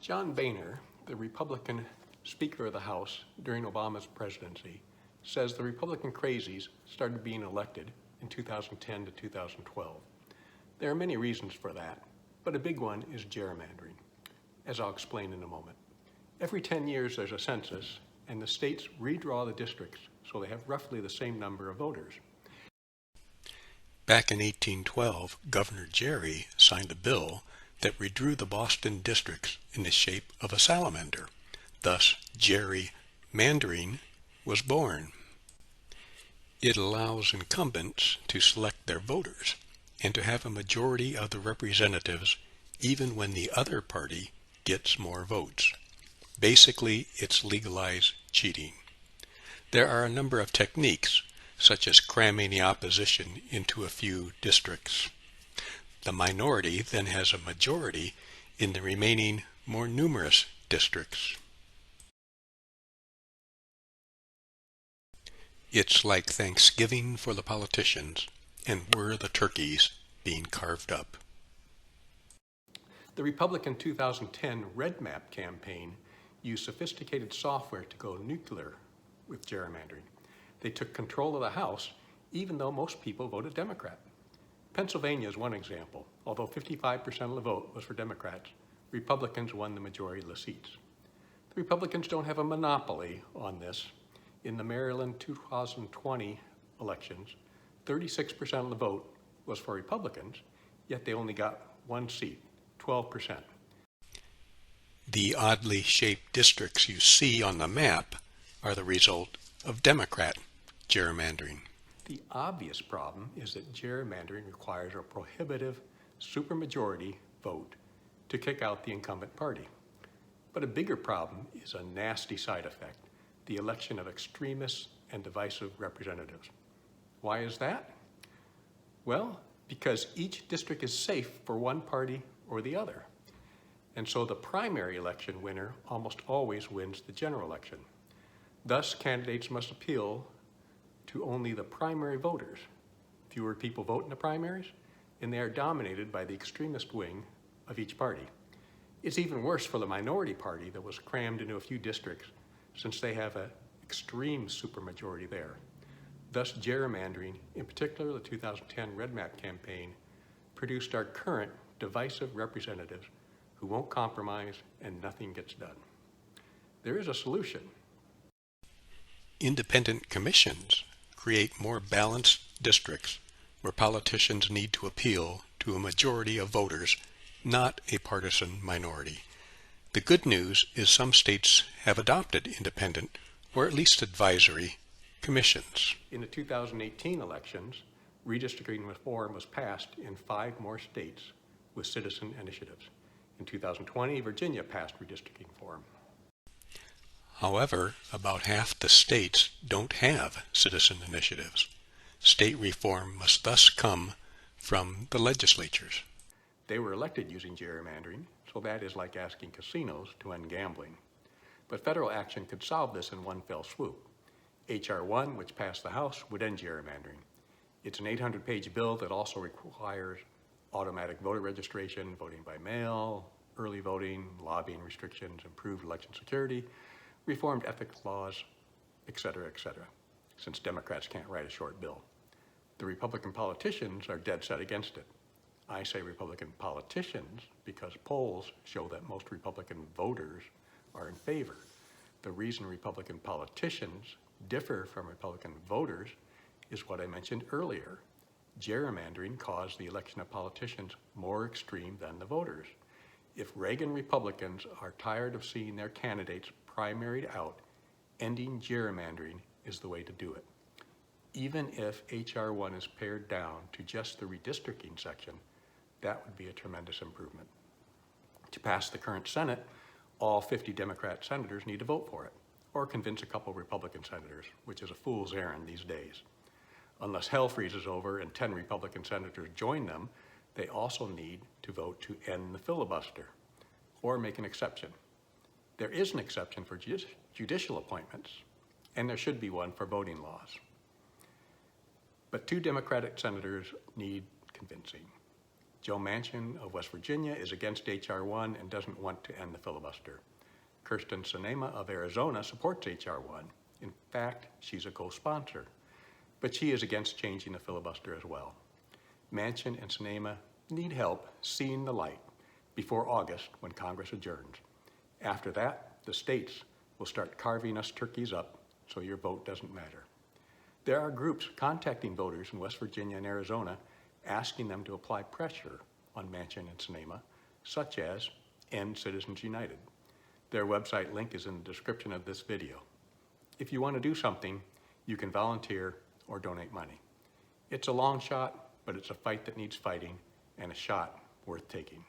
John Boehner, the Republican Speaker of the House during Obama's presidency, says the Republican crazies started being elected in 2010 to 2012. There are many reasons for that, but a big one is gerrymandering, as I'll explain in a moment. Every 10 years there's a census, and the states redraw the districts so they have roughly the same number of voters. Back in 1812, Governor Gerry signed a bill that redrew the Boston districts in the shape of a salamander. Thus, gerrymandering was born. It allows incumbents to select their voters and to have a majority of the representatives even when the other party gets more votes. Basically, it's legalized cheating. There are a number of techniques, such as cramming the opposition into a few districts. The minority then has a majority in the remaining more numerous districts. It's like Thanksgiving for the politicians, and we're the turkeys being carved up. The Republican 2010 Red Map campaign used sophisticated software to go nuclear with gerrymandering. They took control of the House, even though most people voted Democrat. Pennsylvania is one example. Although 55% of the vote was for Democrats, Republicans won the majority of the seats. The Republicans don't have a monopoly on this. In the Maryland 2020 elections, 36% of the vote was for Republicans, yet they only got one seat, 12%. The oddly shaped districts you see on the map are the result of Democrat gerrymandering. The obvious problem is that gerrymandering requires a prohibitive supermajority vote to kick out the incumbent party. But a bigger problem is a nasty side effect, the election of extremists and divisive representatives. Why is that? Well, because each district is safe for one party or the other. And so the primary election winner almost always wins the general election. Thus, candidates must appeal to only the primary voters. Fewer people vote in the primaries, and they are dominated by the extremist wing of each party. It's even worse for the minority party that was crammed into a few districts, since they have an extreme supermajority there. Thus, gerrymandering, in particular the 2010 Red Map campaign, produced our current divisive representatives who won't compromise and nothing gets done. There is a solution. Independent commissions create more balanced districts where politicians need to appeal to a majority of voters, not a partisan minority. The good news is some states have adopted independent, or at least advisory, commissions. In the 2018 elections, redistricting reform was passed in 5 more states with citizen initiatives. In 2020, Virginia passed redistricting reform. However, about half the states don't have citizen initiatives. State reform must thus come from the legislatures. They were elected using gerrymandering, so that is like asking casinos to end gambling. But federal action could solve this in one fell swoop. H.R. 1, which passed the House, would end gerrymandering. It's an 800-page bill that also requires automatic voter registration, voting by mail, early voting, lobbying restrictions, improved election security, reformed ethics laws, etc., etc., since Democrats can't write a short bill. The Republican politicians are dead set against it. I say Republican politicians because polls show that most Republican voters are in favor. The reason Republican politicians differ from Republican voters is what I mentioned earlier. Gerrymandering caused the election of politicians more extreme than the voters. If Reagan Republicans are tired of seeing their candidates primaried out, ending gerrymandering is the way to do it. Even if H.R. 1 is pared down to just the redistricting section, that would be a tremendous improvement. To pass the current Senate, all 50 Democrat senators need to vote for it, or convince a couple Republican senators, which is a fool's errand these days. Unless hell freezes over and 10 Republican senators join them, they also need to vote to end the filibuster, or make an exception. There is an exception for judicial appointments, and there should be one for voting laws. But 2 Democratic senators need convincing. Joe Manchin of West Virginia is against H.R. 1 and doesn't want to end the filibuster. Kirsten Sinema of Arizona supports H.R. 1. In fact, she's a co-sponsor, but she is against changing the filibuster as well. Manchin and Sinema need help seeing the light before August when Congress adjourns. After that, the states will start carving us turkeys up so your vote doesn't matter. There are groups contacting voters in West Virginia and Arizona asking them to apply pressure on Manchin and Sinema, such as End Citizens United. Their website link is in the description of this video. If you want to do something, you can volunteer or donate money. It's a long shot, but it's a fight that needs fighting and a shot worth taking.